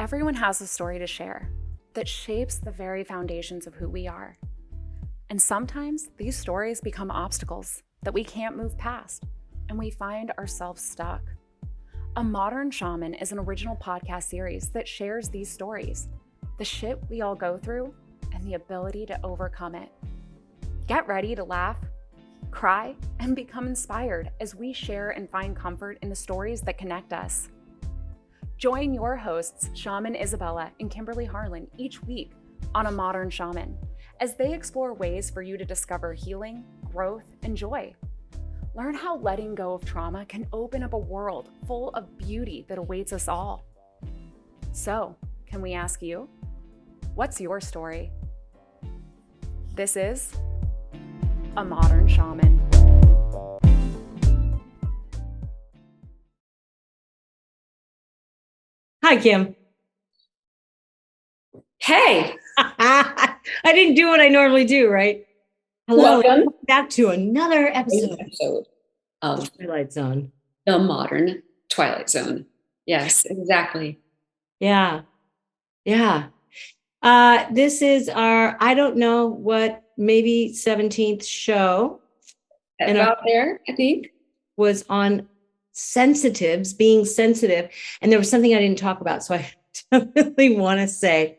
Everyone has a story to share that shapes the very foundations of who we are. And sometimes these stories become obstacles that we can't move past, and we find ourselves stuck. A Modern Shaman is an original podcast series that shares these stories, the shit we all go through, and the ability to overcome it. Get ready to laugh, cry, and become inspired as we share and find comfort in the stories that connect us. Join your hosts, Shaman Isabella and Kimberly Harlan, each week on A Modern Shaman, as they explore ways for you to discover healing, growth, and joy. Learn how letting go of trauma can open up a world full of beauty that awaits us all. So, can we ask you, what's your story? This is A Modern Shaman. Hi, Kim. Hey, I didn't do what I normally do, right? Hello, welcome back to another episode of Twilight Zone. The Modern Twilight Zone. Yes, exactly. Yeah. This is our, I don't know what, maybe 17th show. And About there, I think. was on sensitives, being sensitive. And there was something I didn't talk about. So I definitely want to say,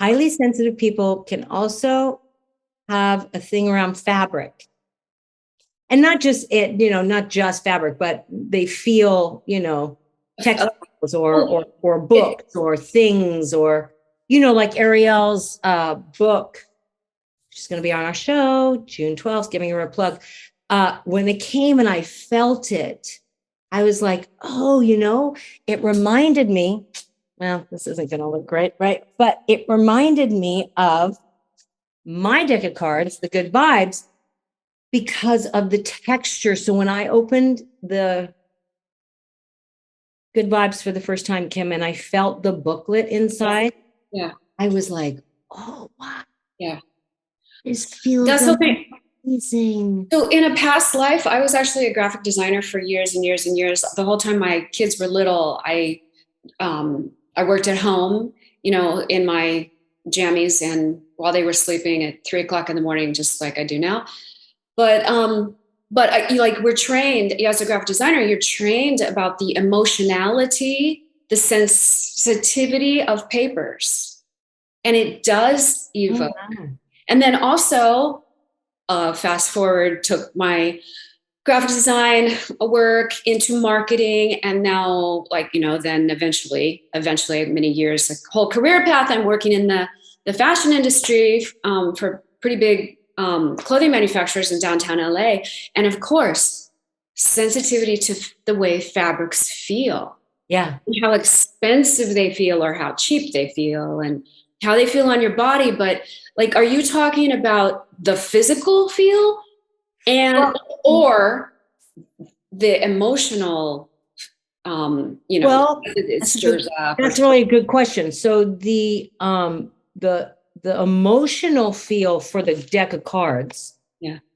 highly sensitive people can also have a thing around fabric. And not just it, not just fabric, but they feel, textiles or books or things or, like Ariel's book, she's going to be on our show, June 12th, giving her a plug. When it came and I felt it, I was like, oh, it reminded me, well, this isn't going to look great, right? But it reminded me of my deck of cards, the Good Vibes, because of the texture. So when I opened the Good Vibes for the first time, Kim, and I felt the booklet inside, I was like, oh, wow. Yeah. This feels amazing. So in a past life, I was actually a graphic designer for years and years and years. The whole time my kids were little, I worked at home, in my jammies and while they were sleeping at 3:00 in the morning, just like I do now. But we're trained as a graphic designer, you're trained about the emotionality, the sensitivity of papers. And it does evoke. Oh, wow. And then also, fast forward, took my graphic design work into marketing. And now, then eventually many years, a whole career path, I'm working in the fashion industry for pretty big clothing manufacturers in downtown LA. And of course, sensitivity to the way fabrics feel. Yeah. And how expensive they feel or how cheap they feel and how they feel on your body. But are you talking about the physical feel or the emotional, it stirs up? That's really a good question. So the emotional feel for the deck of cards,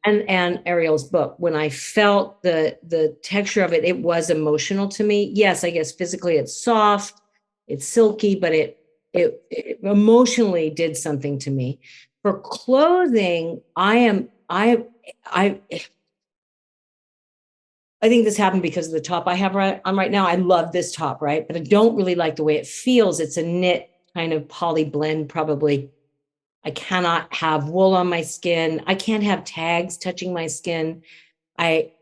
and Ariel's book, when I felt the texture of it, it was emotional to me. Yes, I guess physically it's soft, it's silky, but it emotionally did something to me. For clothing, I think this happened because of the top I have on right now. I love this top, right? But I don't really like the way it feels. It's a knit kind of poly blend, probably. I cannot have wool on my skin. I can't have tags touching my skin. I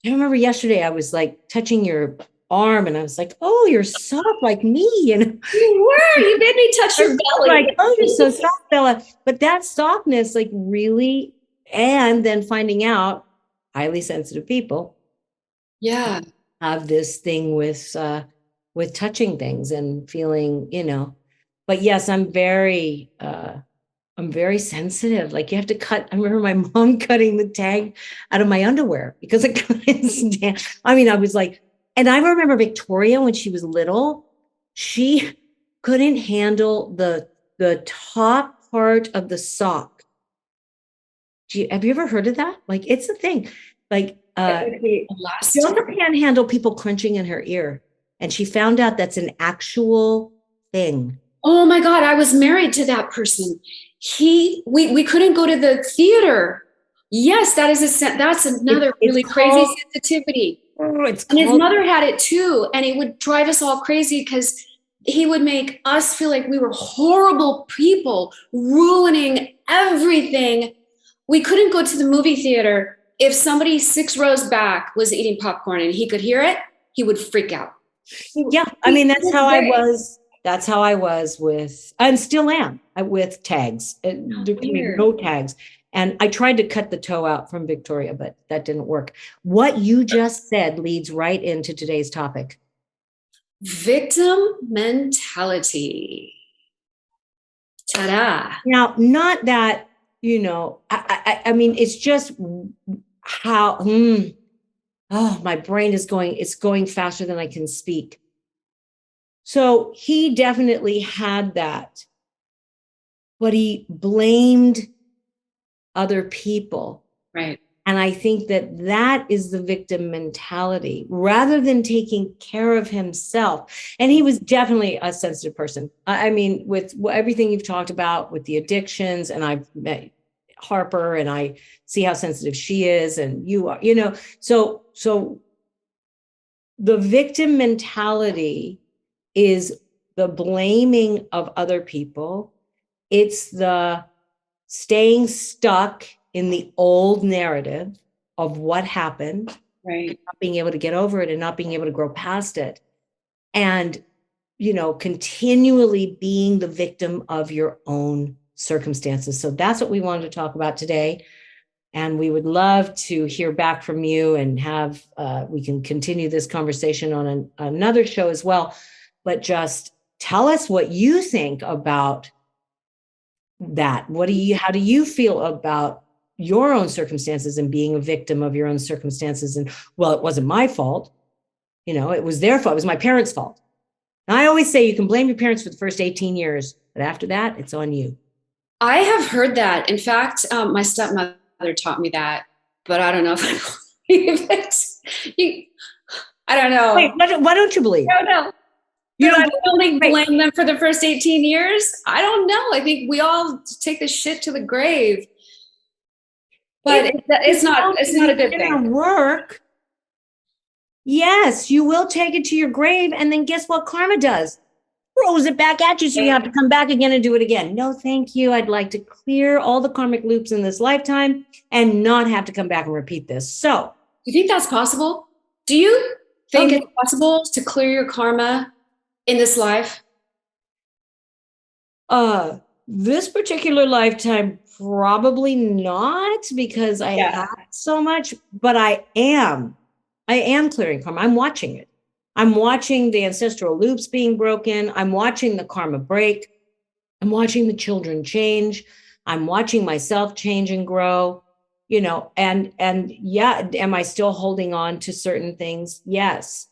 remember yesterday I was like touching your arm and I was like, oh, you're soft like me. And you made me touch your belly. Like, oh, you're so soft, Bella. But that softness, really, and then finding out highly sensitive people have this thing with touching things and feeling, but yes, I'm very sensitive. You have to cut. I remember my mom cutting the tag out of my underwear because I couldn't stand. I was like, and I remember Victoria when she was little, she couldn't handle the top part of the sock. Have you ever heard of that? It's a thing. She also can't handle people crunching in her ear. And she found out that's an actual thing. Oh my God, I was married to that person. We couldn't go to the theater. Yes, that's another really crazy sensitivity. It's And his called, mother had it too. And it would drive us all crazy because he would make us feel like we were horrible people, ruining everything. We couldn't go to the movie theater. If somebody 6 rows back was eating popcorn and he could hear it, he would freak out. yeah, I mean, that's how I was. That's how I was with, and still am, with tags. There can be no tags. And I tried to cut the toe out from Victoria, but that didn't work. What you just said leads right into today's topic. Victim mentality. Ta-da. Now, not that, I mean, it's just how, oh, my brain is it's going faster than I can speak. So he definitely had that, but he blamed other people. Right. And I think that is the victim mentality rather than taking care of himself. And he was definitely a sensitive person. I mean, with everything you've talked about with the addictions, and I've met Harper and I see how sensitive she is, and you are, so the victim mentality is the blaming of other people. It's the staying stuck in the old narrative of what happened, right? Not being able to get over it and not being able to grow past it. And, continually being the victim of your own circumstances. So that's what we wanted to talk about today. And we would love to hear back from you and we can continue this conversation on another show as well. But just tell us what you think about that. How do you feel about your own circumstances and being a victim of your own circumstances? And well, it wasn't my fault. It was their fault. It was my parents' fault. And I always say you can blame your parents for the first 18 years, but after that, it's on you. I have heard that. In fact, my stepmother taught me that, but I don't know if I believe it. I don't know. Wait, why don't you believe? I don't know. You don't only blame them for the first 18 years? I don't know. I think we all take the shit to the grave. But it's not a good thing. Work. Yes, you will take it to your grave, and then guess what karma does? Throws it back at you, so you have to come back again and do it again. No, thank you. I'd like to clear all the karmic loops in this lifetime and not have to come back and repeat this. So, do you think that's possible? Do you think it's possible to clear your karma in this life? This particular lifetime, probably not, because I have so much, but I am clearing karma. I'm watching it. I'm watching the ancestral loops being broken. I'm watching the karma break. I'm watching the children change. I'm watching myself change and grow, and yeah, am I still holding on to certain things? Yes.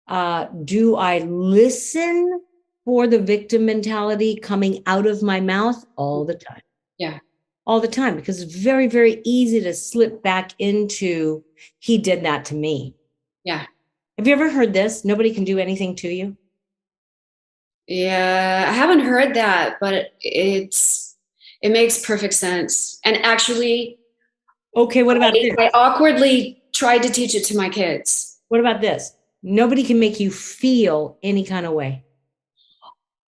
Do I listen for the victim mentality coming out of my mouth? All the time. Yeah. All the time, because it's very, very easy to slip back into, he did that to me. Yeah. Have you ever heard this? Nobody can do anything to you. Yeah, I haven't heard that, but it makes perfect sense. And actually, okay, what about this? I awkwardly tried to teach it to my kids. What about this? Nobody can make you feel any kind of way.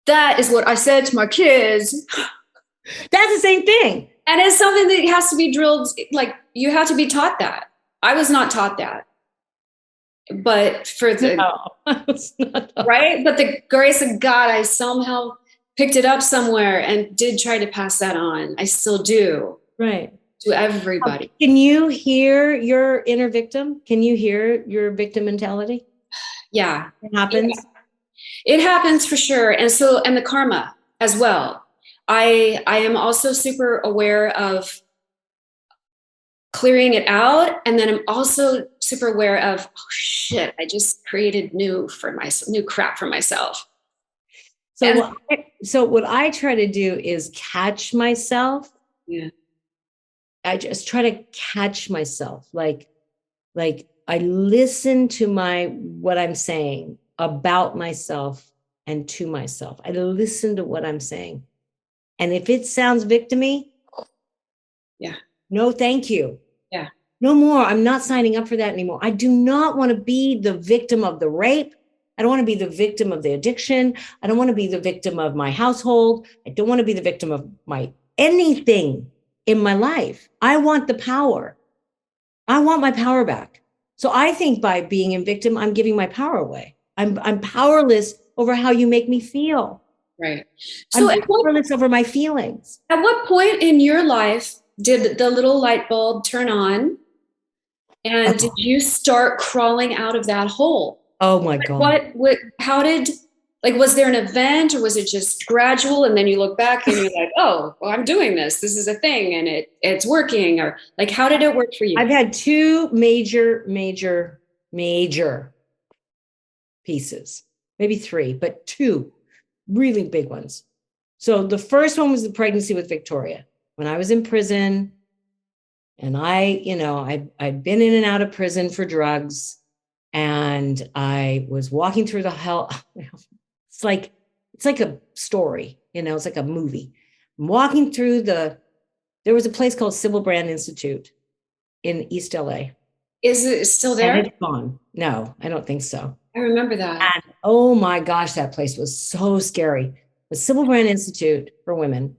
That is what I said to my kids. That's the same thing. And it's something that has to be drilled. Like, you have to be taught that. I was not taught that. But for the right, but the grace of God, I somehow picked it up somewhere and did try to pass that on. I still do. Right. To everybody. Can you hear your inner victim? Can you hear your victim mentality? Yeah. It happens. Yeah. It happens for sure. And the karma as well. I am also super aware of clearing it out. And then I'm also super aware of, oh shit, I just created new crap for myself. So what I try to do is catch myself. Yeah. I just try to catch myself. Like I listen to what I'm saying. about myself and to myself. I listen to what I'm saying. And if it sounds victim-y, Yeah. no, thank you. Yeah. No more. I'm not signing up for that anymore. I do not want to be the victim of the rape. I don't want to be the victim of the addiction. I don't want to be the victim of my household. I don't want to be the victim of my anything in my life. I want the power. I want my power back. So I think by being a victim, I'm giving my power away. I'm powerless over how you make me feel. Right. So I'm powerless over my feelings. at what point in your life did the little light bulb turn on? And did you start crawling out of that hole? Oh my God. How did, like, was there an event or was it just gradual? And then you look back and you're like, oh, well, I'm doing this. This is a thing and it's working. Or like, how did it work for you? I've had two major pieces, maybe three, but two really big ones. So the first one was the pregnancy with Victoria. When I was in prison, and I'd been in and out of prison for drugs, and I was walking through the hell. It's like a story, it's like a movie. I'm walking through there was a place called Civil Brand Institute in East LA. Is it still there? And it's gone. No, I don't think so. I remember that. And oh my gosh, that place was so scary. The Civil Brand Institute for Women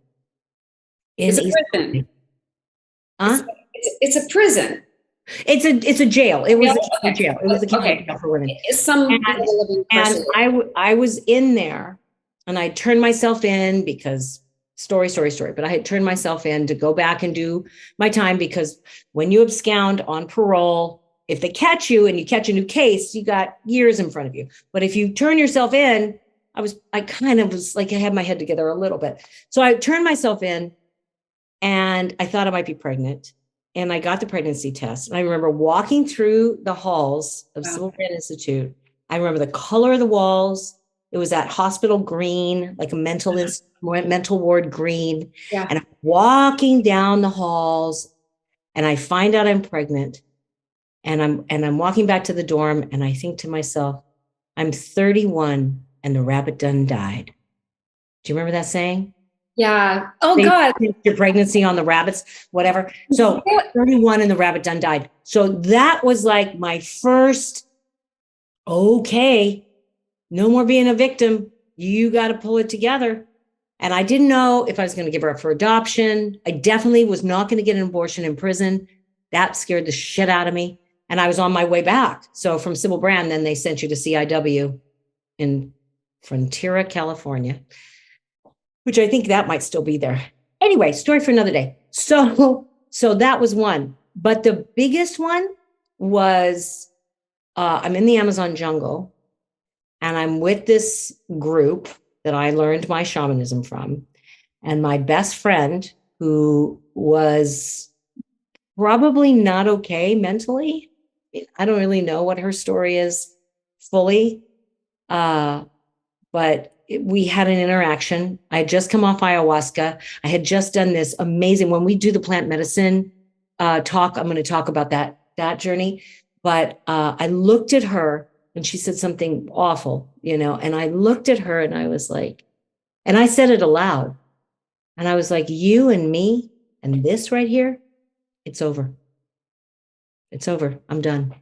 in It's a East prison. Huh? It's a prison. It's a jail. It was Okay. a jail. It was a Okay. jail for women. It's some living person. And I was in there, and I turned myself in because story. But I had turned myself in to go back and do my time, because when you abscond on parole, if they catch you and you catch a new case, you got years in front of you. But if you turn yourself in, I kind of was like, I had my head together a little bit. So I turned myself in, and I thought I might be pregnant. And I got the pregnancy test. And I remember walking through the halls of Civil Brand Institute. I remember the color of the walls. It was that hospital green, like a mental ward green. Yeah. And I'm walking down the halls, and I find out I'm pregnant. And I'm walking back to the dorm, and I think to myself, I'm 31 and the rabbit done died. Do you remember that saying? Yeah. Oh God. Your pregnancy on the rabbits, whatever. So 31 and the rabbit done died. So that was like my first, okay, no more being a victim. You got to pull it together. And I didn't know if I was going to give her up for adoption. I definitely was not going to get an abortion in prison. That scared the shit out of me. And I was on my way back. So from Civil Brand, then they sent you to CIW in Frontiera, California, which I think that might still be there. Anyway, story for another day. So that was one. But the biggest one was I'm in the Amazon jungle, and I'm with this group that I learned my shamanism from. And my best friend, who was probably not okay mentally. I don't really know what her story is fully. But we had an interaction. I had just come off ayahuasca. I had just done this amazing, when we do the plant medicine talk, I'm going to talk about that journey. But I looked at her, and she said something awful, and I looked at her, and I was like, and I said it aloud, and I was like, you and me and this right here, it's over. It's over. I'm done.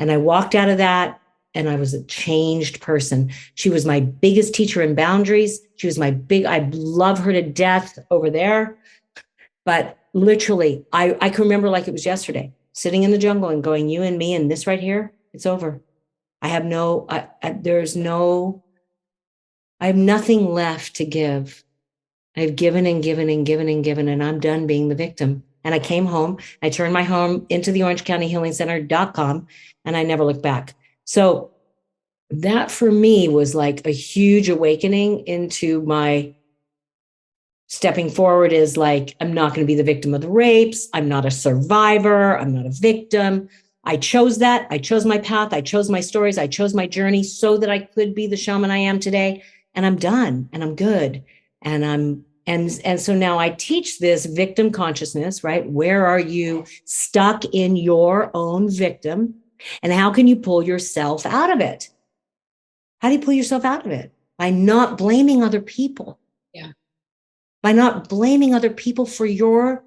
And I walked out of that, and I was a changed person. She was my biggest teacher in boundaries. She was I love her to death over there. But literally, I can remember like it was yesterday, sitting in the jungle and going, you and me and this right here, it's over. I have nothing left to give. I've given and given and given and given, and I'm done being the victim. And I came home, I turned my home into the Orange County Healing Center.com, and I never looked back. So that for me was like a huge awakening into my stepping forward, is like, I'm not going to be the victim of the rapes. I'm not a survivor. I'm not a victim. I chose that. I chose my path. I chose my stories. I chose my journey so that I could be the shaman I am today. And I'm done, and I'm good. And so now I teach this victim consciousness, right? Where are you stuck in your own victim, and how can you pull yourself out of it? How do you pull yourself out of it? By not blaming other people. Yeah. By not blaming other people for your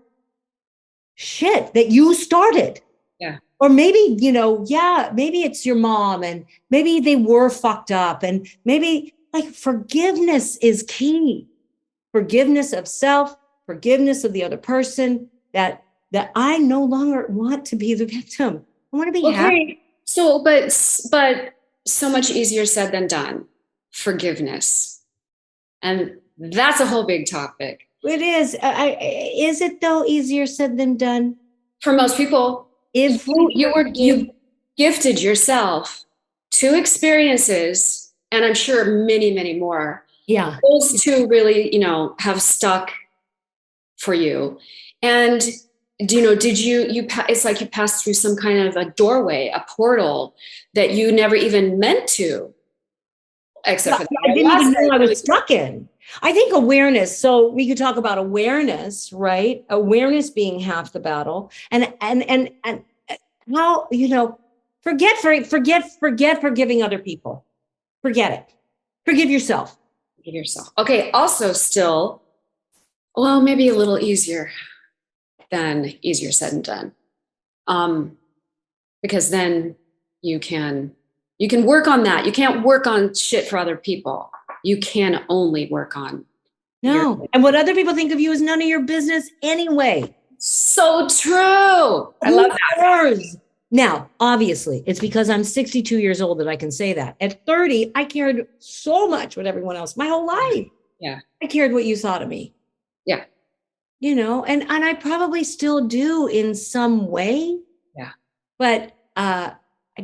shit that you started. Yeah. Or maybe, maybe it's your mom and maybe they were fucked up, and maybe like forgiveness is key. Forgiveness of self, forgiveness of the other person, that I no longer want to be the victim. I want to be happy. So, but so much easier said than done. Forgiveness. And that's a whole big topic. It is. Is it though easier said than done? For most people, If you gifted yourself 2 experiences, and I'm sure many, many more. Yeah. Those 2 really, have stuck for you. And did you it's like you passed through some kind of a doorway, a portal that you never even meant to, except for I didn't even know I was stuck in. I think awareness. So we could talk about awareness, right? Awareness being half the battle, and how, forget forgiving other people. Forget it. Forgive yourself. Forgive yourself. Okay. Also, still, well, maybe a little easier said than done. Because then you can work on that. You can't work on shit for other people. You can only work on. And what other people think of you is none of your business anyway. So true. I love that. Now, obviously, it's because I'm 62 years old that I can say that. At 30, I cared so much what everyone else, my whole life. Yeah. I cared what you thought of me. Yeah. And I probably still do in some way. Yeah. But I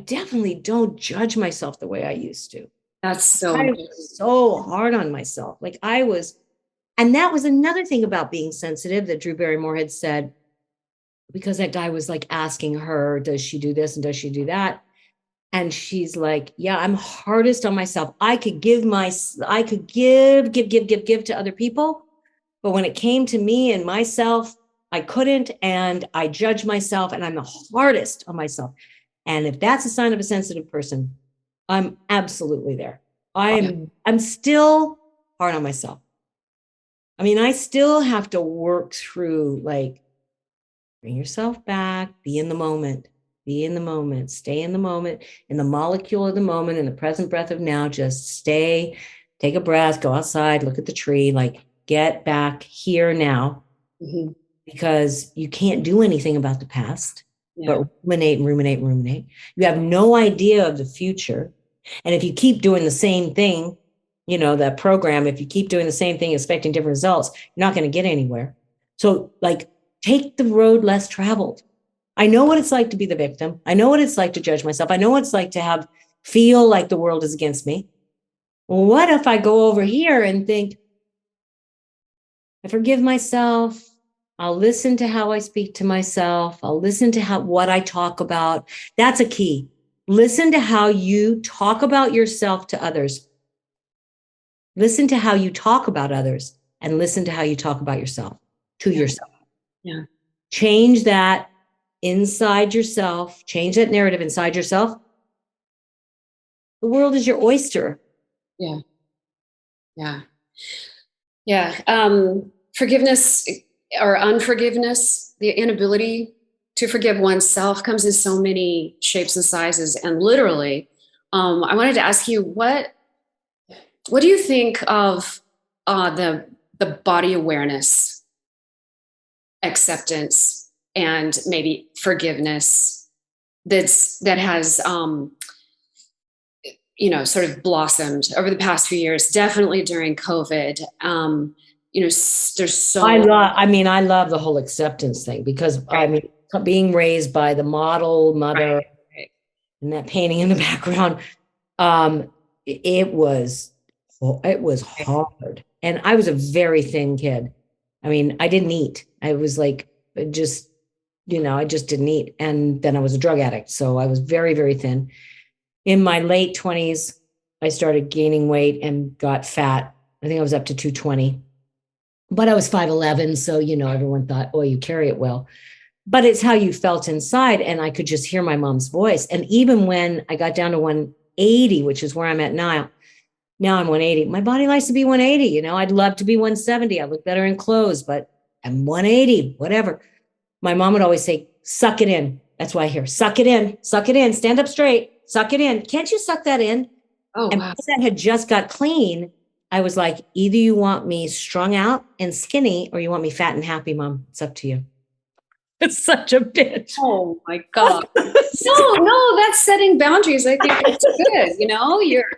definitely don't judge myself the way I used to. That's so I was so hard on myself. Like and that was another thing about being sensitive that Drew Barrymore had said, because that guy was like asking her, does she do this and does she do that? And she's like, yeah, I'm hardest on myself. I could give to other people. But when it came to me and myself, I couldn't, and I judge myself, and I'm the hardest on myself. And if that's a sign of a sensitive person, I'm absolutely there. I'm still hard on myself. I mean, I still have to work through, like, bring yourself back, be in the moment, stay in the moment, in the molecule of the moment, in the present breath of now. Just stay, take a breath, go outside, look at the tree, like get back here now. Mm-hmm. Because you can't do anything about the past, but ruminate. You have no idea of the future. And if you keep doing the same thing, that program, if you keep doing the same thing, expecting different results, you're not going to get anywhere. So like, take the road less traveled. I know what it's like to be the victim. I know what it's like to judge myself. I know what it's like to feel like the world is against me. Well, what if I go over here and think, I forgive myself. I'll listen to how I speak to myself. I'll listen to what I talk about. That's a key. Listen to how you talk about yourself to others. Listen to how you talk about others, and listen to how you talk about yourself to yourself. Yeah. Change that inside yourself. Change that narrative inside yourself. The world is your oyster. Yeah. Yeah. Yeah. Forgiveness or unforgiveness, the inability to forgive oneself, comes in so many shapes and sizes. And literally, I wanted to ask you, what do you think of the body awareness, acceptance, and maybe forgiveness that has sort of blossomed over the past few years, definitely during COVID. There's so I love the whole acceptance thing, because being raised by the model mother, right. And that painting in the background, it was hard. And I was a very thin kid. I mean, I didn't eat. I was like, I just didn't eat. And then I was a drug addict. So I was very, very thin. In my late 20s, I started gaining weight and got fat. I think I was up to 220, but I was 5'11". So, everyone thought, oh, you carry it well, but it's how you felt inside. And I could just hear my mom's voice. And even when I got down to 180, which is where I'm at now. Now I'm 180. My body likes to be 180. You know, I'd love to be 170. I look better in clothes, but I'm 180, whatever. My mom would always say, suck it in. That's why I hear, suck it in, stand up straight, suck it in. Can't you suck that in? Oh, And wow. because that had just got clean, I was like, either you want me strung out and skinny or you want me fat and happy, Mom. It's up to you. It's such a bitch. Oh my God. No, that's setting boundaries. I think that's good. You know, you're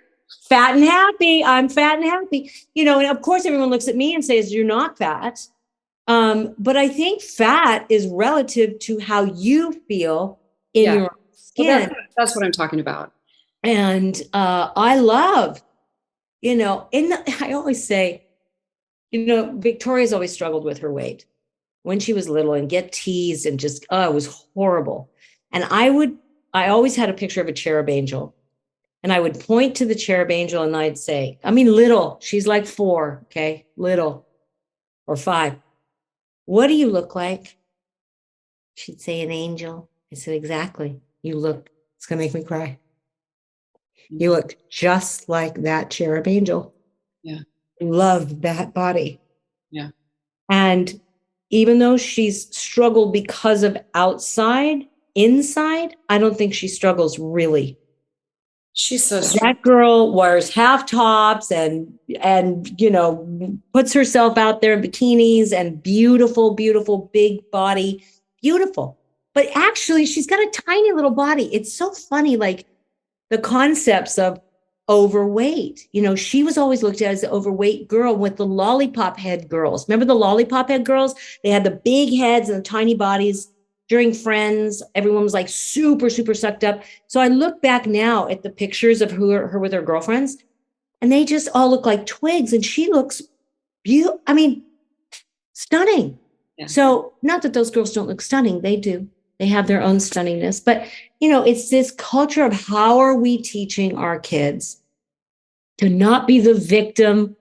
fat and happy. I'm fat and happy. You know, and of course everyone looks at me and says, you're not fat. But I think fat is relative to how you feel in your skin. Well, that's what I'm talking about. And I love, you know, I always say, you know, Victoria's always struggled with her weight when she was little and get teased and just, it was horrible. And I always had a picture of a cherub angel. And I would point to the cherub angel and I'd say, I mean, little, she's like 4, okay, little, or 5. What do you look like? She'd say, an angel. I said, exactly. You look, it's going to make me cry. You look just like that cherub angel. Yeah. Love that body. Yeah. And even though she's struggled because of outside, inside, I don't think she struggles really. She's so strong. That girl wears half tops and you know, puts herself out there in bikinis and beautiful, beautiful big body, beautiful. But actually, she's got a tiny little body. It's so funny, like the concepts of overweight. You know, she was always looked at as an overweight girl with the lollipop head girls. Remember the lollipop head girls? They had the big heads and the tiny bodies. During Friends, everyone was like super, super sucked up. So I look back now at the pictures of her with her girlfriends, and they just all look like twigs. And she looks beautiful. I mean, stunning. Yeah. So not that those girls don't look stunning. They do. They have their own stunningness. But, you know, it's this culture of how are we teaching our kids to not be the victim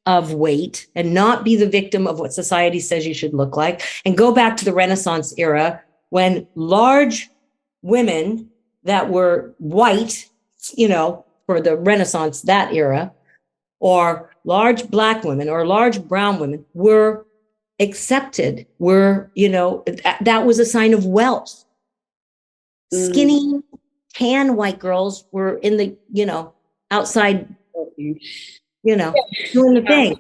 of weight and not be the victim of what society says you should look like, and go back to the Renaissance era when large women that were white, you know, for the Renaissance, that era, or large Black women or large brown women were accepted, were, you know, that was a sign of wealth. Skinny, tan white girls were in the, you know, outside, you know, doing the thing.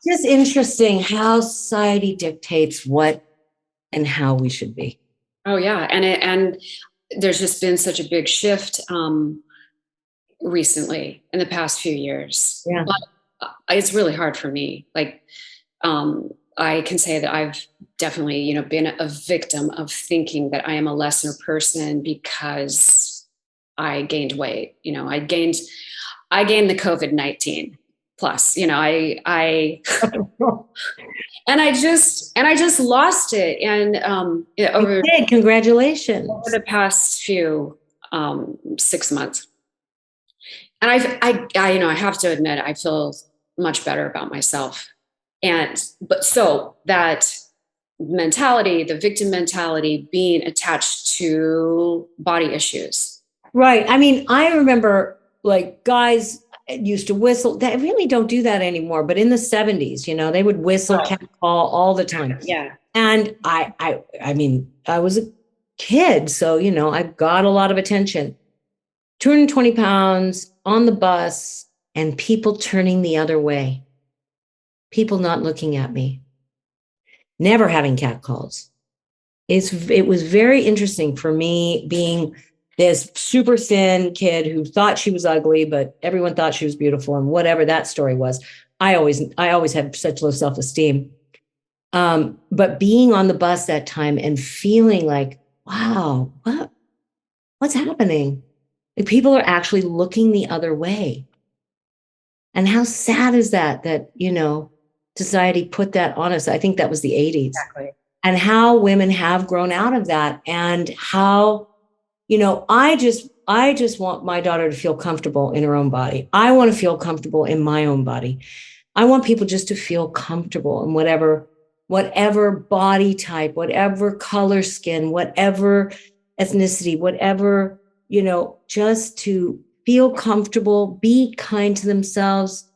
Just interesting how society dictates what and how we should be. Oh yeah, and there's just been such a big shift recently in the past few years. Yeah, but it's really hard for me. Like, I can say that I've definitely, you know, been a victim of thinking that I am a lesser person because I gained weight. You know, I gained the COVID-19 plus. You know, I and I just lost it. And over congratulations over the past few 6 months. And I you know, I have to admit, I feel much better about myself. But so that mentality, the victim mentality, being attached to body issues. Right. I mean, I remember like guys used to whistle. They really don't do that anymore. But in the 70s, you know, they would whistle, cat call all the time. Yeah. And I mean, I was a kid, so, you know, I got a lot of attention. 220 pounds on the bus and people turning the other way. People not looking at me. Never having cat calls. It was very interesting for me being this super thin kid who thought she was ugly, but everyone thought she was beautiful, and whatever that story was. I always had such low self-esteem. But being on the bus that time and feeling like, wow, what's happening? Like people are actually looking the other way. And how sad is that, you know, society put that on us. I think that was the 80s. Exactly. And how women have grown out of that, and how, you know, I just want my daughter to feel comfortable in her own body. I want to feel comfortable in my own body. I want people just to feel comfortable in whatever body type, whatever color skin, whatever ethnicity, whatever just to feel comfortable, be kind to themselves,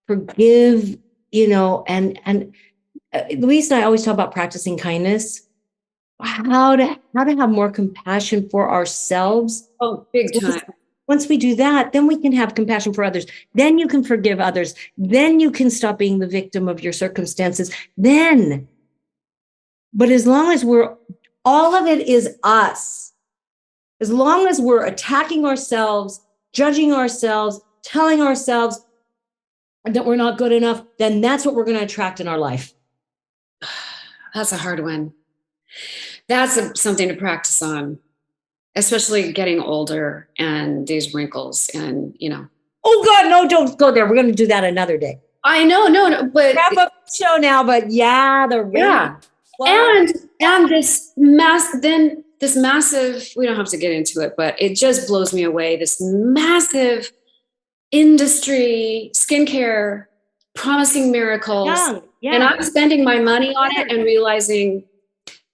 forgive, and Louise and I always talk about practicing kindness, how to have more compassion for ourselves. Oh, big time. Once we do that, then we can have compassion for others. Then you can forgive others. Then you can stop being the victim of your circumstances. But as long as all of it is us, as long as we're attacking ourselves, judging ourselves, telling ourselves that we're not good enough, then that's what we're going to attract in our life. That's a hard one. That's something to practice on, especially getting older and these wrinkles and, Oh God, no, don't go there. We're going to do that another day. I know, no, but wrap up the show now, but yeah, and this massive, we don't have to get into it, but it just blows me away. This massive industry, skincare, promising miracles. Yeah. And I'm spending my money on it and realizing,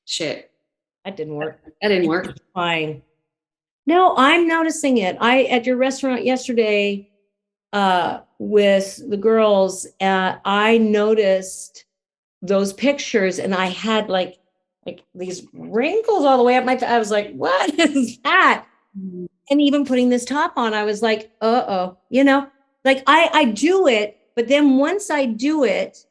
shit. That didn't work. Fine. No, I'm noticing it. At your restaurant yesterday, with the girls, I noticed those pictures, and I had like these wrinkles all the way up my face. I was like, what is that? And even putting this top on, I was like, like I do it, but then once I do it,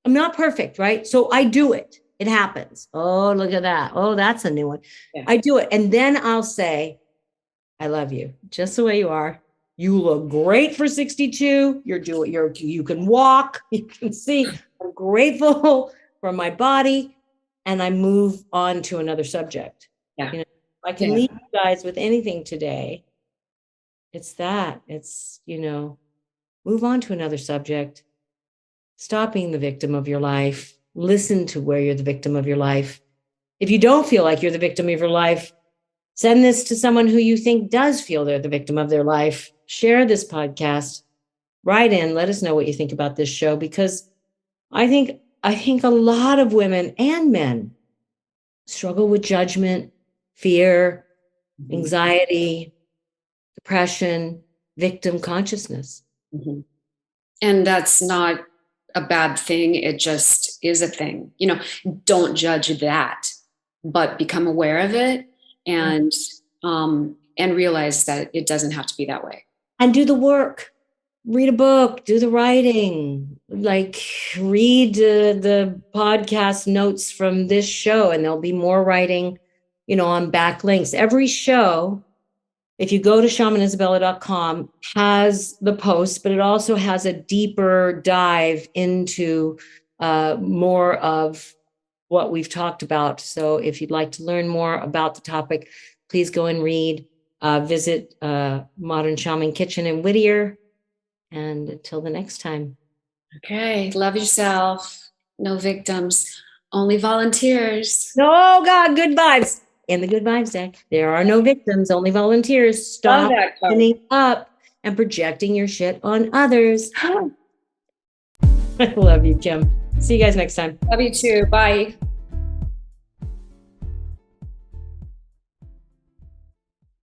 I'm not perfect, right? So I do it. It happens. Oh, look at that. Oh, that's a new one. Yeah. I do it. And then I'll say, I love you just the way you are. You look great for 62. You can walk, you can see. I'm grateful for my body, and I move on to another subject. Yeah. I can leave you guys with anything today. It's move on to another subject. Stop being the victim of your life. Listen to where you're the victim of your life. If you don't feel like you're the victim of your life, send this to someone who you think does feel they're the victim of their life. Share this podcast. Write in. Let us know what you think about this show, because I think a lot of women and men struggle with judgment, fear, anxiety, depression, victim consciousness. Mm-hmm. And that's not a bad thing. It just is a thing. Don't judge that, but become aware of it and realize that it doesn't have to be that way. And do the work. Read a book, do the writing, read the podcast notes from this show, and there'll be more writing, on backlinks. Every show, if you go to shamanisabella.com, has the posts, but it also has a deeper dive into more of what we've talked about. So if you'd like to learn more about the topic, please go and read. Visit Modern Shaman Kitchen in Whittier. And until the next time. Okay. Love yourself. No victims, only volunteers. Oh God, good vibes. In the good vibes deck, there are no victims, only volunteers. Stop opening up and projecting your shit on others. I love you, Kim. See you guys next time. Love you too. Bye.